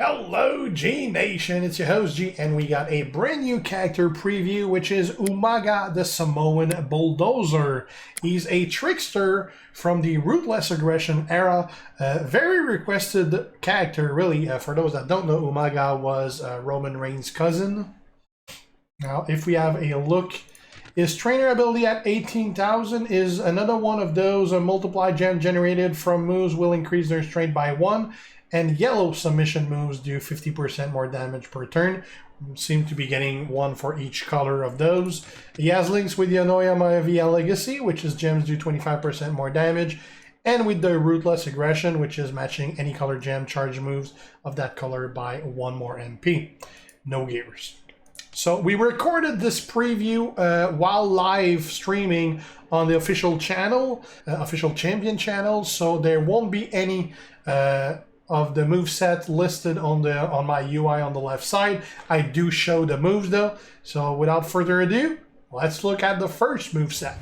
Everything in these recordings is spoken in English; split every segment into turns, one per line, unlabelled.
Hello G Nation, it's your host G, and we got a brand new character preview, which is Umaga the Samoan Bulldozer. He's a trickster from the Ruthless Aggression era, very requested character really. For those that don't know, Umaga was Roman Reigns' cousin. Now if we have a look, his trainer ability at 18,000 is another one of those multiply gem generated from moves will increase their strength by 1. And yellow submission moves do 50% more damage per turn. Seem to be getting one for each color of those. He has links with the Anoya Maevia Legacy, which is gems do 25% more damage. And with the Ruthless Aggression, which is matching any color gem charge moves of that color by 1 more MP. No gears. So we recorded this preview while live streaming on the official channel, official champion channel. So there won't be any of the moveset listed on my UI on the left side. I do show the moves though. So without further ado, let's look at the first moveset.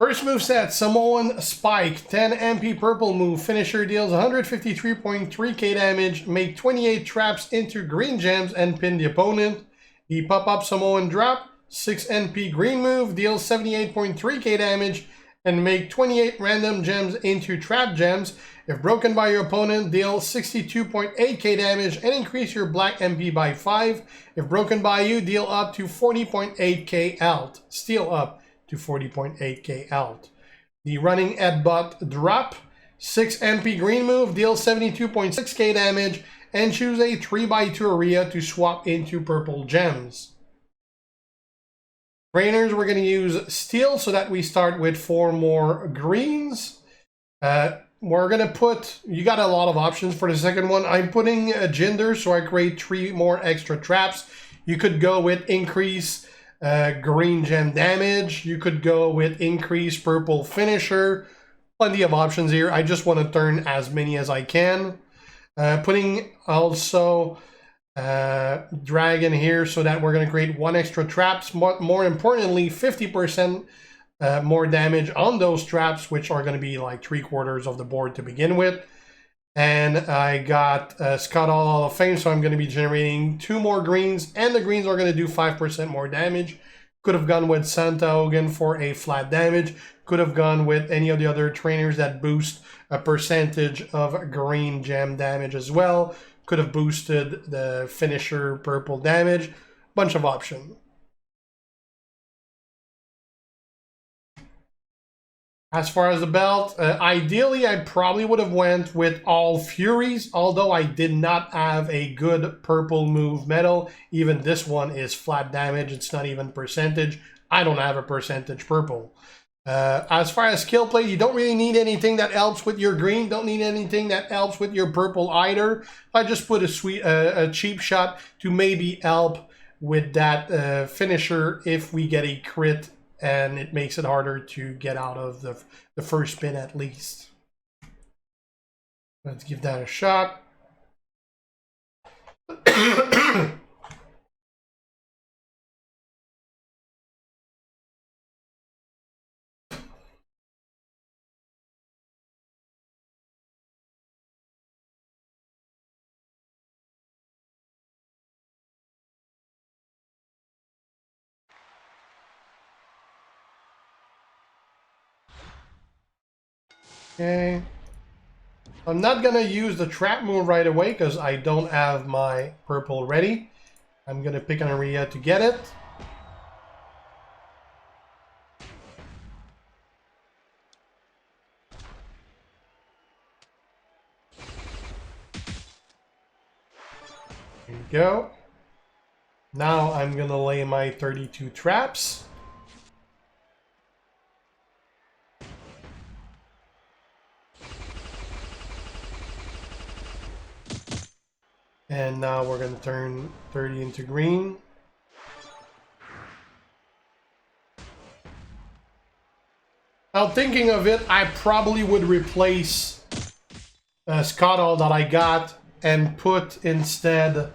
First moveset, Samoan Spike, 10 MP purple move. Finisher deals 153.3k damage, make 28 traps into green gems and pin the opponent. The pop-up Samoan drop, 6 MP green move, deals 78.3k damage and make 28 random gems into trap gems. If broken by your opponent, deal 62.8k damage and increase your black MP by 5. If broken by you, deal up to 40.8k out. Steal up to 40.8k out. The running headbutt drop, 6 MP green move, deals 72.6k damage, and choose a 3x2 area to swap into purple gems. Trainers, we're going to use steel so that we start with 4 more greens. We're going to put, you got a lot of options for the second one. I'm putting a gender so I create 3 more extra traps. You could go with increase green gem damage. You could go with increase purple finisher. Plenty of options here. I just want to turn as many as I can. Putting also dragon here so that we're going to create 1 extra traps. More importantly, 50% more damage on those traps, which are going to be like 3/4 of the board to begin with. And I got Scott Hall of Fame, so I'm going to be generating 2 more greens, and the greens are going to do 5% more damage. Could have gone with Santa Hogan for a flat damage. Could have gone with any of the other trainers that boost a percentage of green gem damage as well. Could have boosted the finisher purple damage. Bunch of options. As far as the belt, ideally I probably would have went with all Furies, although I did not have a good purple move medal. Even this one is flat damage, it's not even percentage. I don't have a percentage purple. As far as skill play, you don't really need anything that helps with your green, don't need anything that helps with your purple either. I just put a cheap shot to maybe help with that finisher if we get a crit, and it makes it harder to get out of the first spin at least. Let's give that a shot. Okay, I'm not gonna use the trap move right away because I don't have my purple ready. I'm gonna pick an area to get it. There you go. Now I'm gonna lay my 32 traps. And now we're going to turn 30 into green. Now thinking of it, I probably would replace Scott Hall that I got and put instead,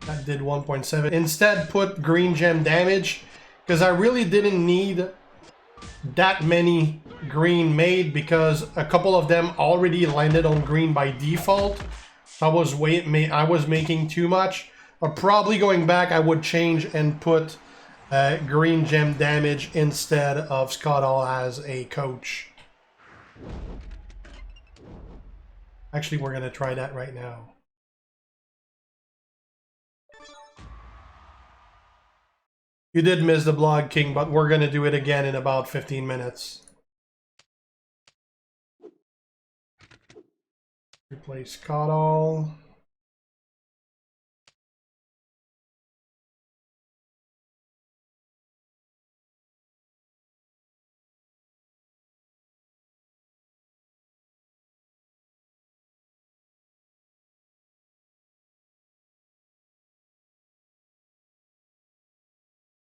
that did 1.7, instead put green gem damage, because I really didn't need that many green made because a couple of them already landed on green by default. I was making too much. Probably going back, I would change and put green gem damage instead of Scott Hall as a coach. Actually, we're gonna try that right now. You did miss the blog, King, but we're gonna do it again in about 15 minutes. Replace Scott Hall.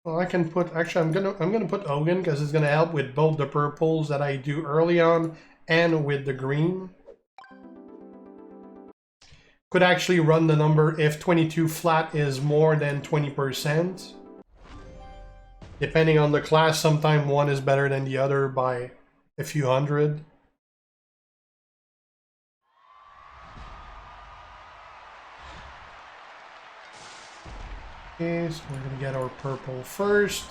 Well, I can put, actually I'm gonna put Hogan because it's gonna help with both the purples that I do early on and with the green. Could actually run the number if 22 flat is more than 20%. Depending on the class, sometimes one is better than the other by a few hundred. Okay, so we're gonna get our purple first.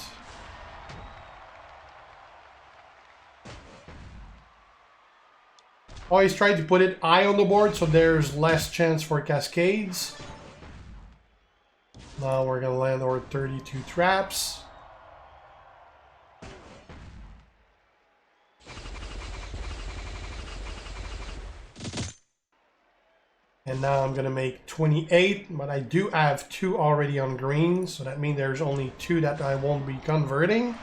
Always try to put it high on the board so there's less chance for cascades. Now we're gonna land our 32 traps. And now I'm gonna make 28, but I do have 2 already on green, so that means there's only 2 that I won't be converting.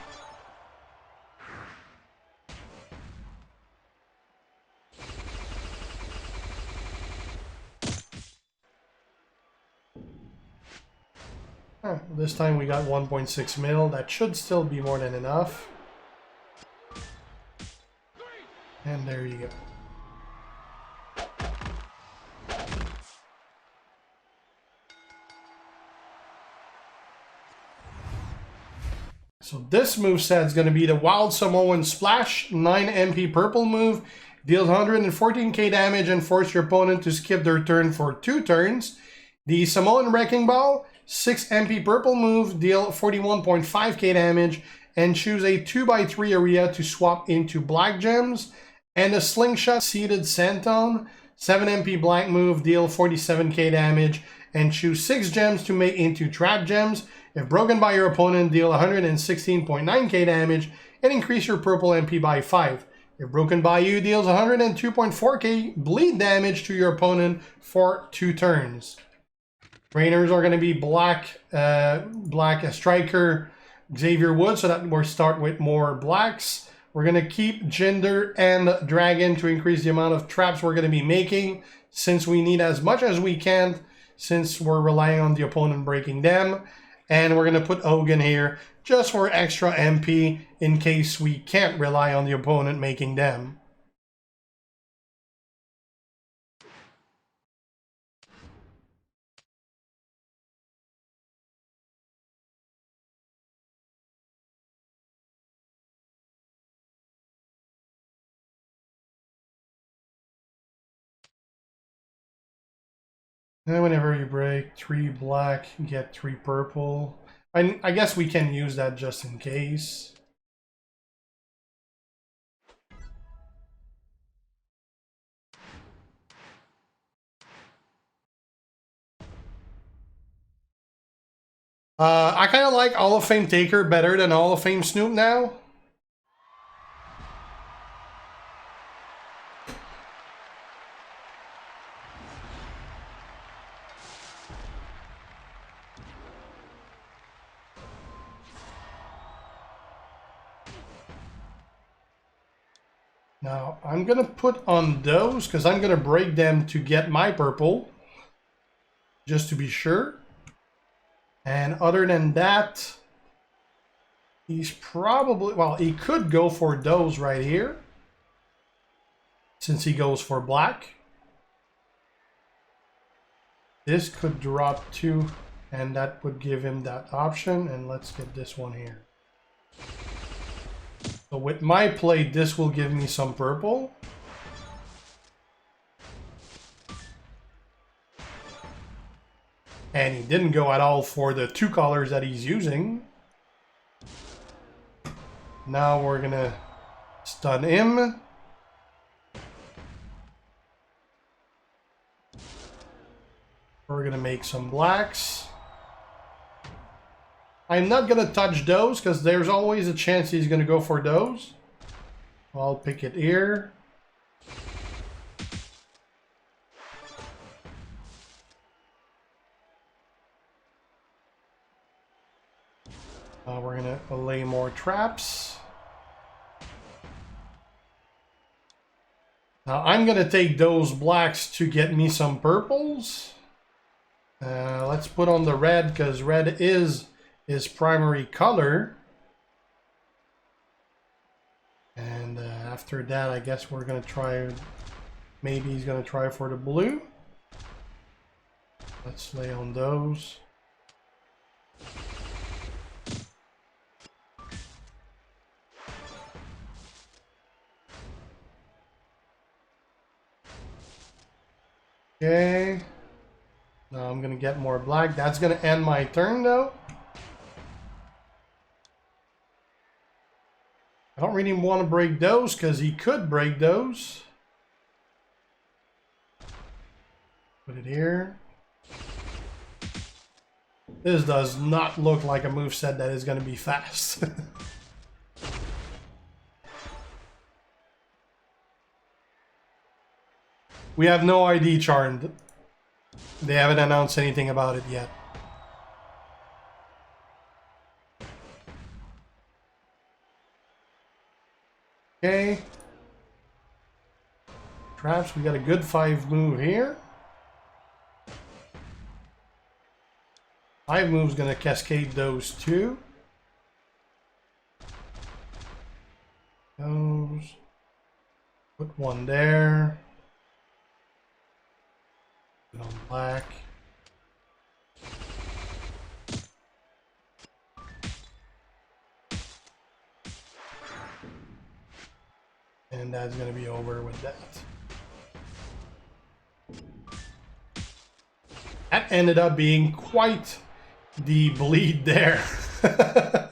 This time we got 1.6 mil. That should still be more than enough. And there you go. So this moveset is going to be the Wild Samoan Splash, 9 MP purple move. Deals 114k damage and force your opponent to skip their turn for 2 turns. The Samoan Wrecking Ball, 6 MP purple move, deal 41.5k damage, and choose a 2x3 area to swap into black gems. And the Slingshot Seated Santon, 7 MP black move, deal 47k damage, and choose 6 gems to make into trap gems. If broken by your opponent, deal 116.9k damage and increase your purple MP by 5. If broken by you, deals 102.4k bleed damage to your opponent for 2 turns. Trainers are going to be Black Striker, Xavier Wood, so that we'll start with more blacks. We're going to keep Jinder and Dragon to increase the amount of traps we're going to be making, since we need as much as we can, since we're relying on the opponent breaking them. And we're going to put Hogan here just for extra MP in case we can't rely on the opponent making them. And whenever you break 3 black, get 3 purple. I guess we can use that just in case. I kind of like Hall of Fame Taker better than Hall of Fame Snoop now. Now, I'm going to put on those because I'm going to break them to get my purple, just to be sure. And other than that, he's probably, well, he could go for those right here, since he goes for black. This could drop 2, and that would give him that option. And let's get this one here. So with my play, this will give me some purple. And he didn't go at all for the 2 colors that he's using. Now we're gonna stun him. We're gonna make some blacks. I'm not gonna touch those because there's always a chance he's gonna go for those. I'll pick it here. We're gonna lay more traps. Now I'm gonna take those blacks to get me some purples. Let's put on the red because red is his primary color. And after that, I guess we're gonna try, maybe he's gonna try for the blue. Let's lay on those. Okay. Now I'm gonna get more black. That's gonna end my turn though. I don't really want to break those because he could break those. Put it here. This does not look like a moveset that is going to be fast. We have no ID charmed. They haven't announced anything about it yet. Okay. Traps, we got a good 5 move here. 5 moves gonna cascade those 2. Those. Put 1 there. Put on black. And that's gonna be over with that. That ended up being quite the bleed there. That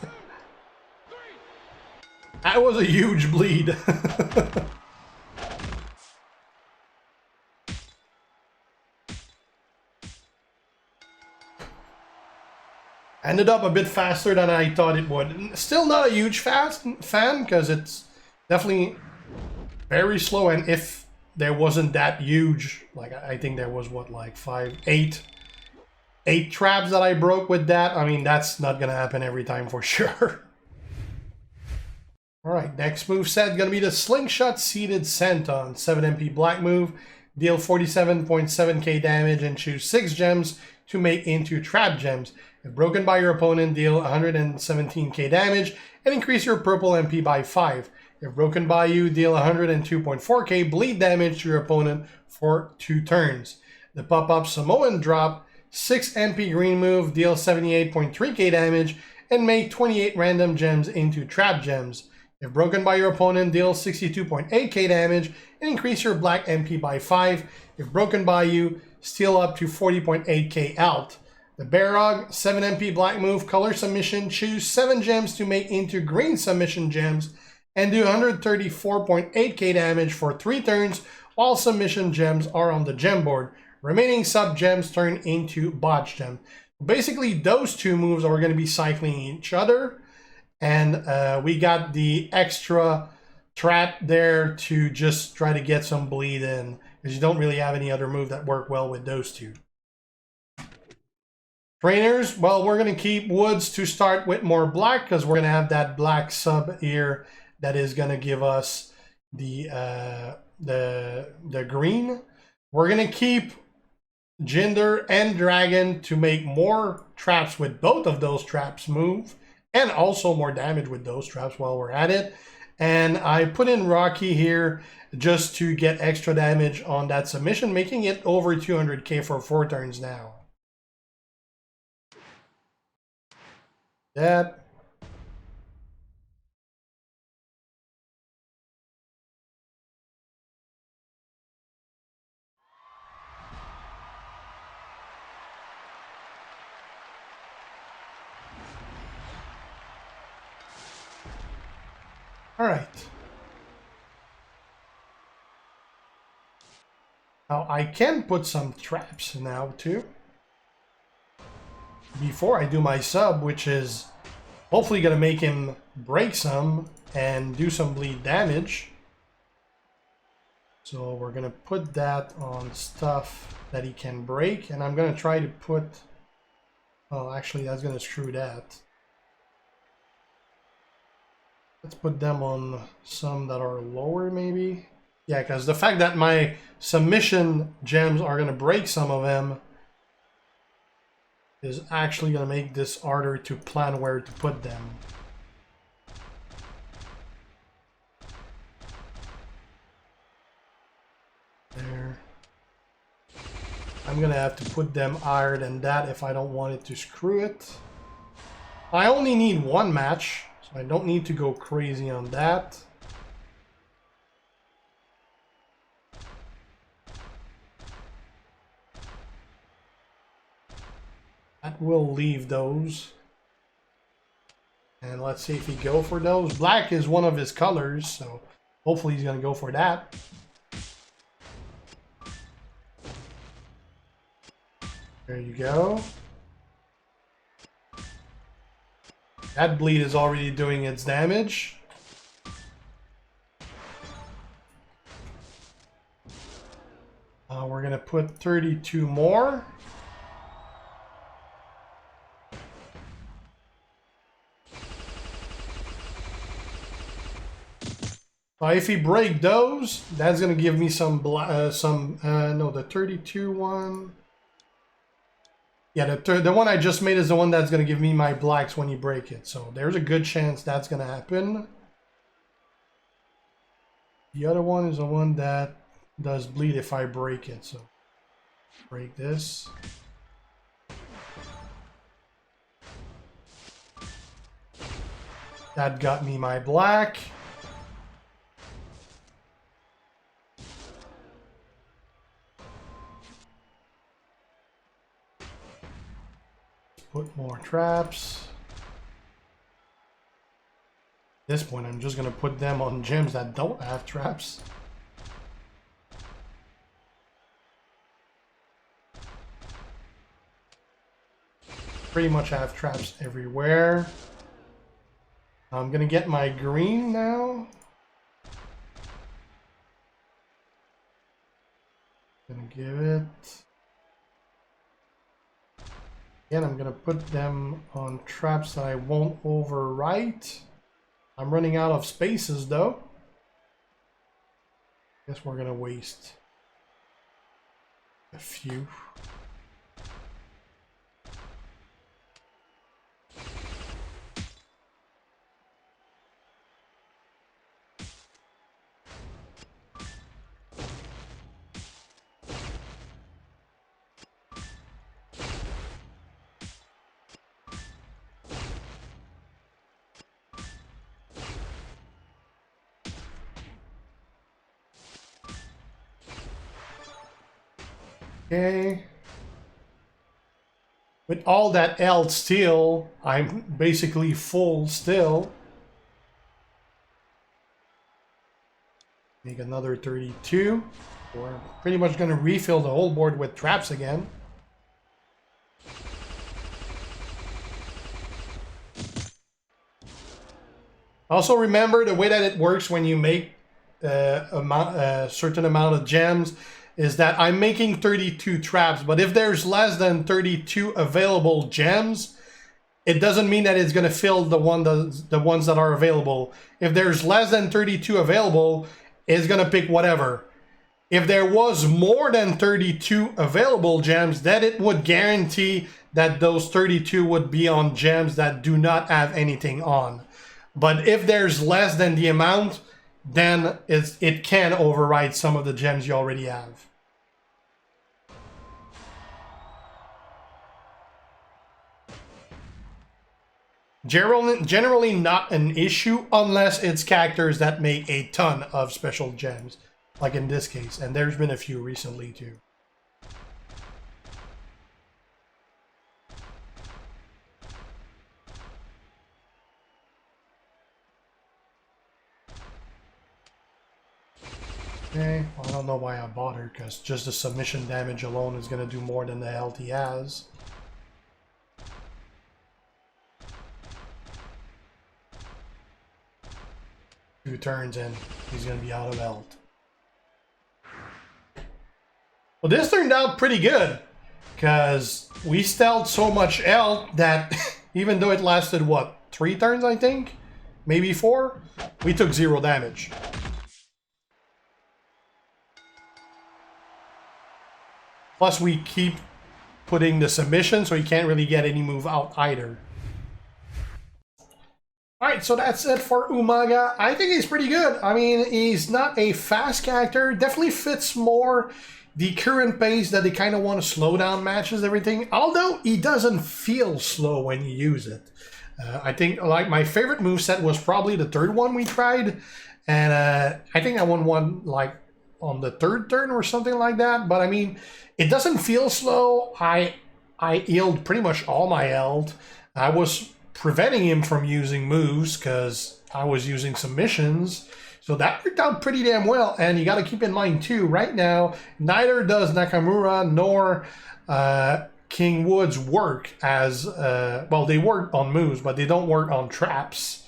was a huge bleed. Ended up a bit faster than I thought it would. Still not a huge fan because it's definitely very slow, and if there wasn't that huge, like I think there was what, like 8 traps that I broke with that. I mean, that's not gonna happen every time for sure. All right, next move set gonna be the Slingshot Seated Senton, 7 MP black move, deal 47.7k damage and choose 6 gems to make into trap gems. If broken by your opponent, deal 117k damage and increase your purple MP by 5. If broken by you, deal 102.4k bleed damage to your opponent for 2 turns. The pop-up Samoan drop, 6 MP green move, deal 78.3k damage and make 28 random gems into trap gems. If broken by your opponent, deal 62.8k damage and increase your black MP by 5. If broken by you, steal up to 40.8k out. The Barog, 7 MP black move, color submission, choose 7 gems to make into green submission gems and do 134.8k damage for 3 turns while submission gems are on the gem board. Remaining sub gems turn into botch gems. Basically, those 2 moves are going to be cycling each other, and we got the extra trap there to just try to get some bleed in, because you don't really have any other move that work well with those 2. Trainers, well, we're going to keep Woods to start with more black because we're going to have that black sub here that is going to give us the green. We're going to keep Jinder and Dragon to make more traps with both of those traps move, and also more damage with those traps while we're at it. And I put in Rocky here just to get extra damage on that submission, making it over 200k for 4 turns now. That. All right. Now I can put some traps now too. Before I do my sub, which is hopefully gonna make him break some and do some bleed damage. So we're gonna put that on stuff that he can break, and I'm gonna try to put, well, actually that's gonna screw that. Let's put them on some that are lower maybe. Yeah, because the fact that my submission gems are gonna break some of them is actually gonna make this harder to plan where to put them. There. I'm gonna have to put them higher than that if I don't want it to screw it. I only need one match, so I don't need to go crazy on that. That will leave those. And let's see if he go for those. Black is one of his colors, so hopefully he's gonna go for that. There you go. That bleed is already doing its damage. We're gonna put 32 more. If he break those, that's gonna give me some no, the 32 one. Yeah, the one I just made is the one that's going to give me my blacks when you break it. So there's a good chance that's going to happen. The other one is the one that does bleed if I break it. So break this. That got me my black. Put more traps. At this point, I'm just gonna put them on gems that don't have traps. Pretty much have traps everywhere. I'm gonna get my green now. Gonna give it. Again, I'm gonna put them on traps that I won't overwrite. I'm running out of spaces though. Guess we're gonna waste a few. Okay. With all that health still, I'm basically full still. Make another 32. We're pretty much going to refill the whole board with traps again. Also remember the way that it works when you make a certain amount of gems is that I'm making 32 traps, but if there's less than 32 available gems, it doesn't mean that it's going to fill the ones that are available. If there's less than 32 available, it's going to pick whatever. If there was more than 32 available gems, then it would guarantee that those 32 would be on gems that do not have anything on. But if there's less than the amount, then it can override some of the gems you already have. Generally not an issue unless it's characters that make a ton of special gems, like in this case, and there's been a few recently too. Okay, well, I don't know why I bothered, because just the submission damage alone is going to do more than the health he has. Two turns in, he's going to be out of health. Well, this turned out pretty good, because we stealed so much health that even though it lasted, what, 3 turns, I think? Maybe 4? We took 0 damage. Plus, we keep putting the submission, so he can't really get any move out either. Alright, so that's it for Umaga. I think he's pretty good. I mean, he's not a fast character. Definitely fits more the current pace that they kind of want to slow down matches, everything. Although, he doesn't feel slow when you use it. I think, like, my favorite moveset was probably the 3rd one we tried. And I think I won one, like, on the 3rd turn or something like that. But, I mean, it doesn't feel slow. I healed pretty much all my health. I was preventing him from using moves because I was using submissions. So that worked out pretty damn well. And you got to keep in mind too, right now, neither does Nakamura nor King Woods work as, well, they work on moves, but they don't work on traps.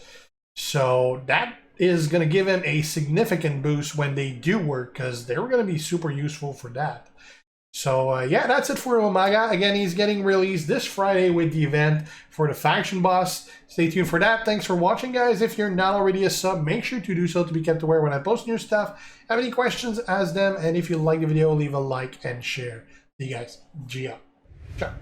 So that is going to give him a significant boost when they do work, because they're going to be super useful for that. So, yeah, that's it for Umaga. Again, he's getting released this Friday with the event for the Faction Boss. Stay tuned for that. Thanks for watching, guys. If you're not already a sub, make sure to do so to be kept aware when I post new stuff. Have any questions, ask them. And if you like the video, leave a like and share. See you guys. Gia. Ciao.